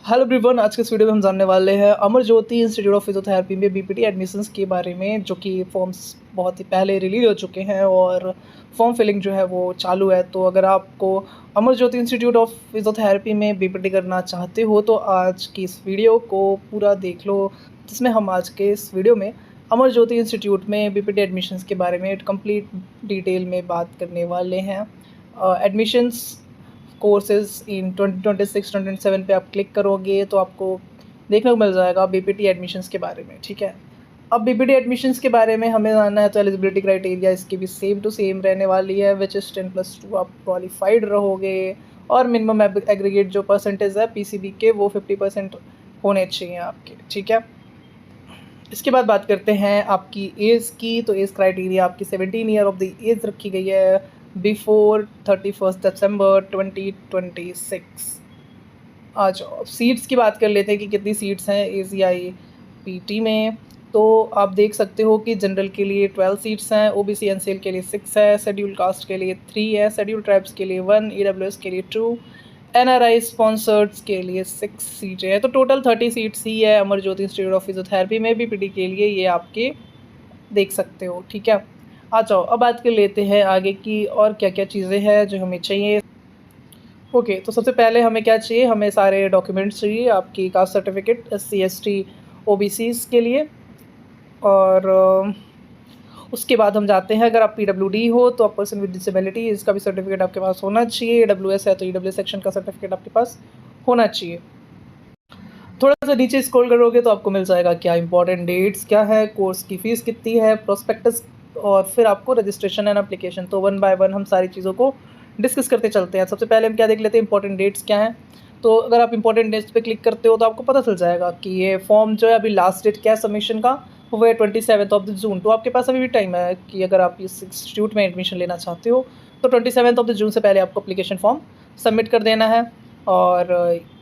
Hello everyone, आज के इस वीडियो में हम जानने वाले हैं Amar Jyoti institute of physiotherapy में बीपीटी एडमिशन्स के बारे में, जो कि फॉर्म्स बहुत ही पहले रिलीज हो चुके हैं और फॉर्म फिलिंग जो है वो चालू है। तो अगर आपको Amar Jyoti institute of physiotherapy में बीपीटी करना चाहते हो तो आज की इस वीडियो को पूरा देख लो, जिसमें हम आज के इस वीडियो में अमर ज्योति इंस्टीट्यूट में बीपीटी एडमिशन्स के बारे में कंप्लीट डिटेल में बात करने वाले हैं। एडमिशन्स कोर्सेज इन 2026-2027 पे आप क्लिक करोगे तो आपको देखने को मिल जाएगा बीपीटी एडमिशन्स के बारे में। ठीक है, अब बीपीटी एडमिशन्स के बारे में हमें जानना है तो एलिजिबिलिटी क्राइटेरिया इसकी भी सेम टू सेम रहने वाली है, विच इज़ 10+2 आप क्वालिफाइड रहोगे और मिनिमम एग्रीगेट जो परसेंटेज है पीसीबी के वो 50% होने चाहिए आपके। ठीक है, इसके बाद बात करते हैं आपकी एज की। तो एज क्राइटेरिया आपकी 17 ईयर ऑफ द एज रखी गई है बिफोर 31 दिसंबर 2026। आज सीट्स की बात कर लेते हैं कि कितनी सीट्स हैं एसीआई पीटी में। तो आप देख सकते हो कि जनरल के लिए 12 सीट्स हैं, ओबीसी एनसीएल के लिए 6 है, शेड्यूल कास्ट के लिए 3 है, शेड्यूल ट्राइब्स के लिए 1, ईडब्ल्यूएस के लिए 2, एनआरआई स्पॉन्सर्ड्स के लिए 6 सीटें हैं। तो टोटल 30 सीट्स ही है Amar Jyoti institute of physiotherapy में बीपीटी के लिए, ये आपके देख सकते हो। ठीक है, आ जाओ अब बात कर लेते हैं आगे की और क्या क्या चीज़ें हैं जो हमें चाहिए। ओके, तो सबसे पहले हमें क्या चाहिए, हमें सारे डॉक्यूमेंट्स चाहिए, आपकी caste certificate SC ST OBCs के लिए। और उसके बाद हम जाते हैं, अगर आप PWD हो तो आप पर्सन विद डिसेबिलिटी, इसका भी सर्टिफिकेट आपके पास होना चाहिए। AWS है तो EWS सेक्शन का सर्टिफिकेट आपके पास होना चाहिए। थोड़ा सा नीचे स्क्रॉल करोगे तो आपको मिल जाएगा क्या इंपॉर्टेंट डेट्स क्या है, कोर्स की फ़ीस कितनी है, प्रोस्पेक्टस और फिर आपको रजिस्ट्रेशन एंड एप्लीकेशन। तो वन बाय वन हम सारी चीज़ों को डिस्कस करते चलते हैं। सबसे पहले हम क्या देख लेते हैं, इंपॉर्टेंट डेट्स क्या हैं। तो अगर आप इंपॉर्टेंट डेट्स पे क्लिक करते हो तो आपको पता चल जाएगा कि ये फॉर्म जो है अभी लास्ट डेट क्या है सबमिशन का, वो है 27 जून। तो आपके पास अभी भी टाइम है कि अगर आप इस इंस्टीट्यूट में एडमिशन लेना चाहते हो तो 27 जून से पहले आपको अप्लीकेशन फॉर्म सबमिट कर देना है। और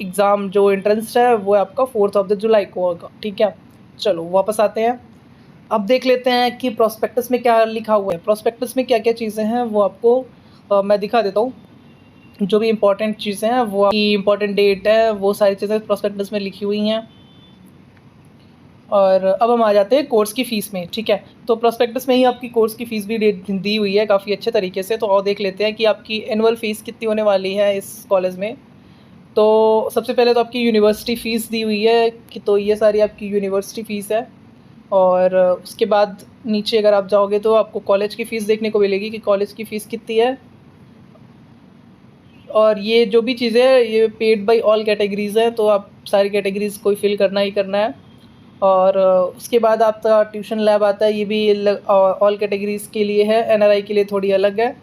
एग्ज़ाम जो एंट्रेंस है वो आपका 4 जुलाई को होगा। ठीक है, चलो वापस आते हैं। अब देख लेते हैं कि प्रोस्पेक्टस में क्या लिखा हुआ है। प्रोस्पेक्टस में क्या क्या चीज़ें हैं वो आपको मैं दिखा देता हूँ। जो भी इम्पोर्टेंट चीज़ें हैं वो आपकी इम्पोर्टेंट डेट है वो सारी चीज़ें प्रोस्पेक्टस में लिखी हुई हैं। और अब हम आ जाते हैं कोर्स की फ़ीस में। ठीक है, तो प्रोस्पेक्टस में ही आपकी कोर्स की फ़ीस भी दी हुई है काफ़ी अच्छे तरीके से। तो और देख लेते हैं कि आपकी एनुअल फ़ीस कितनी होने वाली है इस कॉलेज में। तो सबसे पहले तो आपकी यूनिवर्सिटी फ़ीस दी हुई है कि तो ये सारी आपकी यूनिवर्सिटी फ़ीस है। और उसके बाद नीचे अगर आप जाओगे तो आपको कॉलेज की फ़ीस देखने को मिलेगी कि कॉलेज की फ़ीस कितनी है। और ये जो भी चीज़ें हैं ये पेड बाय ऑल कैटेगरीज़ है, तो आप सारी कैटेगरीज़ को फिल करना ही करना है। और उसके बाद आपका ट्यूशन लैब आता है, ये भी ऑल कैटेगरीज़ के लिए है, एनआरआई के लिए थोड़ी अलग है,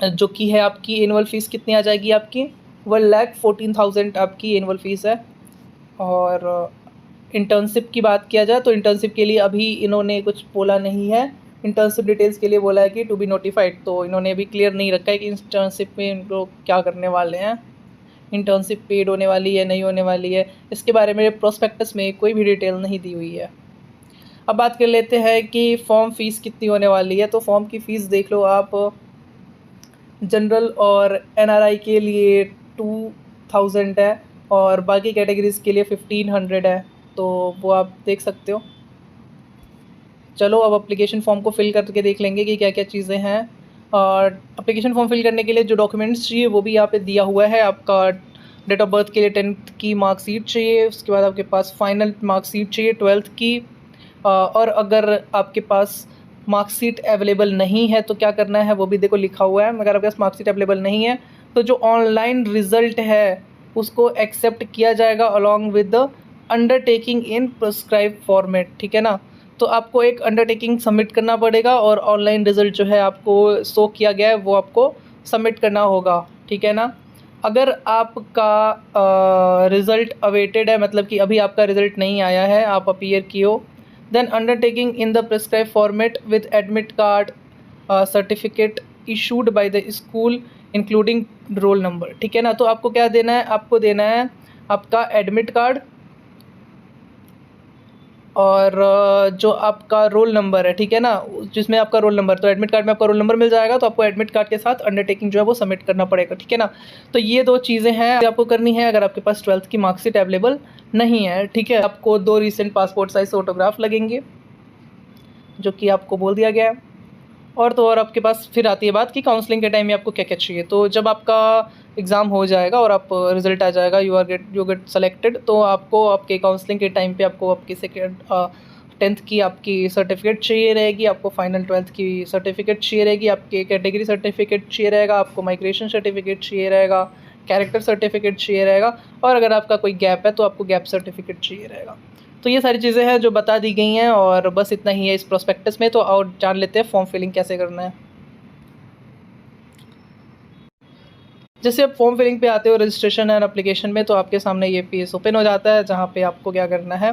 जो कि है आपकी एनुअल फ़ीस कितनी आ जाएगी आपकी 1,14,000 आपकी एनुअल फ़ीस है। और इंटर्नशिप की बात किया जाए तो इंटर्नशिप के लिए अभी इन्होंने कुछ बोला नहीं है। इंटर्नशिप डिटेल्स के लिए बोला है कि टू बी नोटिफाइड, तो इन्होंने अभी क्लियर नहीं रखा है कि इंटर्नशिप में इन लोग क्या करने वाले हैं, इंटर्नशिप पेड होने वाली है नहीं होने वाली है, इसके बारे में प्रोस्पेक्टस में कोई भी डिटेल नहीं दी हुई है। अब बात कर लेते हैं कि फ़ॉर्म फ़ीस कितनी होने वाली है। तो फॉर्म की फ़ीस देख लो आप, जनरल और एनआरआई के लिए 2,000 है और बाकी कैटेगरीज़ के लिए 1,500 है, तो वो आप देख सकते हो। चलो अब एप्लीकेशन फ़ॉर्म को फिल करके देख लेंगे कि क्या क्या चीज़ें हैं। और एप्लीकेशन फ़ॉर्म फिल करने के लिए जो डॉक्यूमेंट्स चाहिए वो भी यहाँ पे दिया हुआ है। आपका डेट ऑफ बर्थ के लिए 10th की मार्कशीट चाहिए, उसके बाद आपके पास फाइनल मार्कशीट चाहिए 12th की। और अगर आपके पास मार्कशीट अवेलेबल नहीं है तो क्या करना है वो भी देखो लिखा हुआ है। अगर आपके पास मार्कशीट अवेलेबल नहीं है तो जो ऑनलाइन रिज़ल्ट है उसको एक्सेप्ट किया जाएगा along with the undertaking in prescribe format. ठीक है ना, तो आपको एक अंडरटेकिंग सबमिट करना पड़ेगा और ऑनलाइन रिज़ल्ट जो है आपको शो किया गया है वो आपको सबमिट करना होगा। ठीक है ना, अगर आपका रिज़ल्ट अवेटेड है, मतलब कि अभी आपका रिज़ल्ट नहीं आया है, आप अपीयर किए हो, then undertaking in the prescribed format with admit card certificate issued by the school including roll number। ठीक है ना, तो आपको क्या देना है, आपको देना है आपका एडमिट कार्ड और जो आपका रोल नंबर है, ठीक है ना, जिसमें आपका रोल नंबर, तो एडमिट कार्ड में आपका रोल नंबर मिल जाएगा, तो आपको एडमिट कार्ड के साथ अंडरटेकिंग जो है वो सबमिट करना पड़ेगा, ठीक है ना। तो ये 2 चीज़ें हैं आपको करनी है अगर आपके पास 12th की मार्कशीट अवेलेबल नहीं है, ठीक है। आपको 2 रीसेंट पासपोर्ट साइज़ फोटोग्राफ लगेंगे, जो कि आपको बोल दिया गया है। और तो और आपके पास फिर आती है बात कि काउंसलिंग के टाइम में आपको क्या-क्या चाहिए। तो जब आपका एग्ज़ाम हो जाएगा और आप रिज़ल्ट आ जाएगा, यू गेट सेलेक्टेड, तो आपको आपके काउंसलिंग के टाइम पे आपको आपकी 10th की आपकी सर्टिफ़िकेट चाहिए रहेगी, आपको फाइनल 12th की सर्टिफ़िकेट चाहिए रहेगी, आपके कैटेगरी सर्टिफ़िकेट चाहिए रहेगा, आपको माइग्रेशन सर्टिफ़िकेट चाहिए रहेगा, कैरेक्टर सर्टिफ़िकेट चाहिए रहेगा, और अगर आपका कोई गैप है तो आपको गैप सर्टिफ़िकेट चाहिए रहेगा। तो ये सारी चीज़ें हैं जो बता दी गई हैं, और बस इतना ही है इस प्रोस्पेक्टस में। तो और जान लेते हैं फॉर्म फिलिंग कैसे करना है। जैसे आप फॉर्म फिलिंग पे आते हो रजिस्ट्रेशन एंड एप्लीकेशन में, तो आपके सामने ये पेज ओपन हो जाता है, जहाँ पे आपको क्या करना है,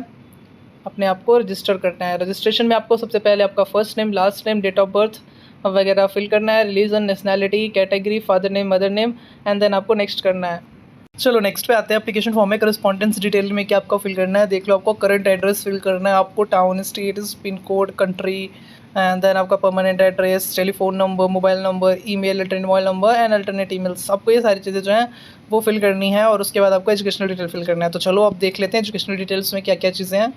अपने आप को रजिस्टर करना है। रजिस्ट्रेशन में आपको सबसे पहले आपका first name, last name, date of birth वगैरह फिल करना है, religion, nationality, category, father name, mother name, and then आपको नेक्स्ट करना है। चलो नेक्स्ट पे आते हैं। एप्लीकेशन फॉर्म में करस्पॉन्डेंस डिटेल में क्या आपको फिल करना है, देख लो। आपको करंट एड्रेस फिल करना है, आपको town, state, pin code, country, and then आपका permanent address, telephone number, mobile number, email, alternate mobile number and alternate emails. आपको ये सारी चीज़ें जो हैं वो फिल करनी है, और उसके बाद आपको एजुकेशनल डिटेल फिल करना है। तो चलो अब देख लेते हैं एजुकेशनल डिटेल्स में क्या क्या चीज़ें हैं।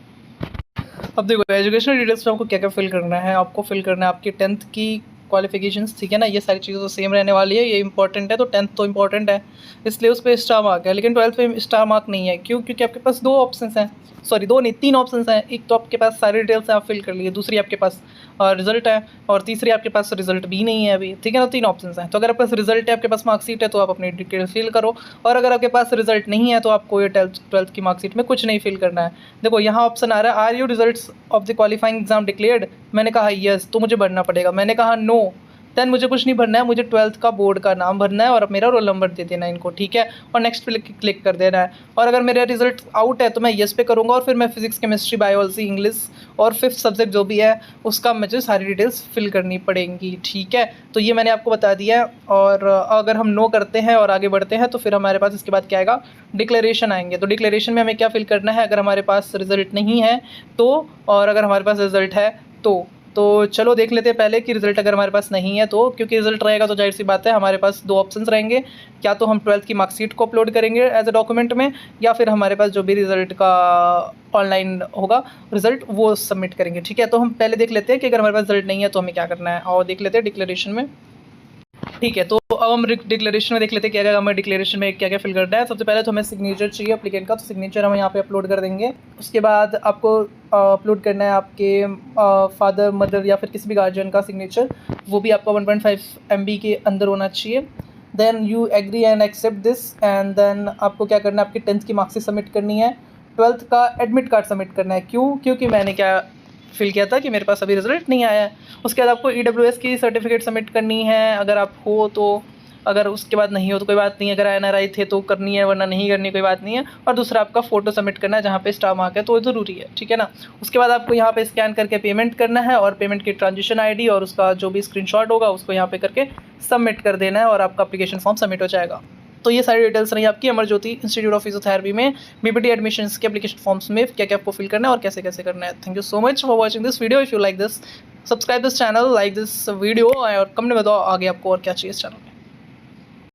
अब देखो एजुकेशनल डिटेल्स में आपको क्या क्या फिल करना है। आपको फिल करना है आपकी 10th की क्वालिफिकेशंस, ठीक है ना। ये सारी चीज़ें तो सेम रहने वाली है, ये इंपॉर्टेंट है, तो 10th तो इंपॉर्टेंट है, इसलिए उस पर स्टार मार्क है। लेकिन 12th पे स्टार मार्क नहीं है, क्यों? क्योंकि आपके पास 2 ऑप्शंस हैं, सॉरी 2 नहीं 3 ऑप्शंस हैं। एक तो आपके पास सारी डिटेल्स हैं, आप फिल कर लिए, दूसरी आपके पास रिजल्ट है, और तीसरी आपके पास रिजल्ट भी नहीं है अभी, ठीक है ना। 3 ऑप्शंस हैं। तो अगर आपके पास रिजल्ट है, आपके पास मार्कशीट है, तो आप अपनी डिटेल फिल करो, और अगर आपके पास रिजल्ट नहीं है तो आपको ये 12th की मार्कशीट में कुछ नहीं फिल करना है। देखो यहाँ ऑप्शन आ रहा है, are you results of the qualifying exam declared. मैंने कहा यस, तो मुझे भरना पड़ेगा। मैंने कहा नो, देन मुझे कुछ नहीं भरना है, मुझे 12th का बोर्ड का नाम भरना है और अब मेरा रोल नंबर दे देना है इनको, ठीक है, और नेक्स्ट पे क्लिक कर देना है। और अगर मेरा रिजल्ट आउट है तो मैं येस पे करूँगा, और फिर मैं फिजिक्स, केमिस्ट्री, बायोलॉजी, इंग्लिश और 5th सब्जेक्ट जो भी है उसका मुझे सारी डिटेल्स फिल करनी पड़ेंगी, ठीक है। तो ये मैंने आपको बता दिया है। और अगर हम नो करते हैं और आगे बढ़ते हैं तो फिर हमारे पास इसके बाद क्या आएगा, डिक्लेरेशन आएंगे। तो डिक्लेरेशन में हमें क्या फिल करना है, अगर हमारे पास रिजल्ट नहीं है तो, और अगर हमारे पास रिजल्ट है तो चलो देख लेते हैं पहले कि रिज़ल्ट अगर हमारे पास नहीं है तो, क्योंकि रिज़ल्ट रहेगा तो जाहिर सी बात है हमारे पास 2 ऑप्शंस रहेंगे, या तो हम 12th की मार्कशीट को अपलोड करेंगे एज अ डॉक्यूमेंट में, या फिर हमारे पास जो भी रिज़ल्ट का ऑनलाइन होगा रिज़ल्ट वो सबमिट करेंगे, ठीक है। तो हम पहले देख लेते हैं कि अगर हमारे पास रिज़ल्ट नहीं है तो हमें क्या करना है, और देख लेते हैं डिक्लेरेशन में, ठीक है। तो अब हम डिक्लेरेशन में देख लेते हैं क्या क्या हमें डिक्लेरेशन में क्या क्या फिल करना है। सबसे पहले तो हमें सिग्नेचर चाहिए एप्लीकेंट का, तो सिग्नेचर हम यहाँ पे अपलोड कर देंगे। उसके बाद आपको अपलोड करना है आपके फादर, मदर या फिर किसी भी गार्जियन का सिग्नेचर, वो भी आपका 1.5 MB के अंदर होना चाहिए। Then you agree and accept this, and then आपको क्या करना है, आपकी 10th की मार्क्सिट सबमिट करनी है, 12th का एडमिट कार्ड सबमिट करना है। क्यों? क्योंकि मैंने क्या फिल किया था कि मेरे पास अभी रिजल्ट नहीं आया है। उसके बाद आपको EWS की सर्टिफिकेट सबमिट करनी है, अगर आप हो तो, अगर उसके बाद नहीं हो तो कोई बात नहीं, अगर NRI थे तो करनी है, वरना नहीं करनी कोई बात नहीं है। और दूसरा आपका फ़ोटो सबमिट करना है, जहाँ पे स्टार मार्क है तो ज़रूरी है, ठीक है ना। उसके बाद आपको यहाँ पे स्कैन करके पेमेंट करना है, और पेमेंट की ट्रांजेक्शन ID और उसका जो भी स्क्रीनशॉट होगा उसको यहाँ पे करके सबमिट कर देना है, और आपका एप्लीकेशन फॉर्म सबमिट हो जाएगा। तो ये सारी डिटेल्स रही आपकी अमरज्योति इंस्टीट्यूट ऑफ फिजियोथेरेपी में BPT एडमिशन्स के एप्लीकेशन फॉर्म्स में क्या क्या आपको फिल करना है और कैसे कैसे करना है। Thank you so much for watching this video. If you like this, subscribe this channel, like this video, और कमेंट में बताओ आगे आपको और क्या चाहिए इस चैनल में।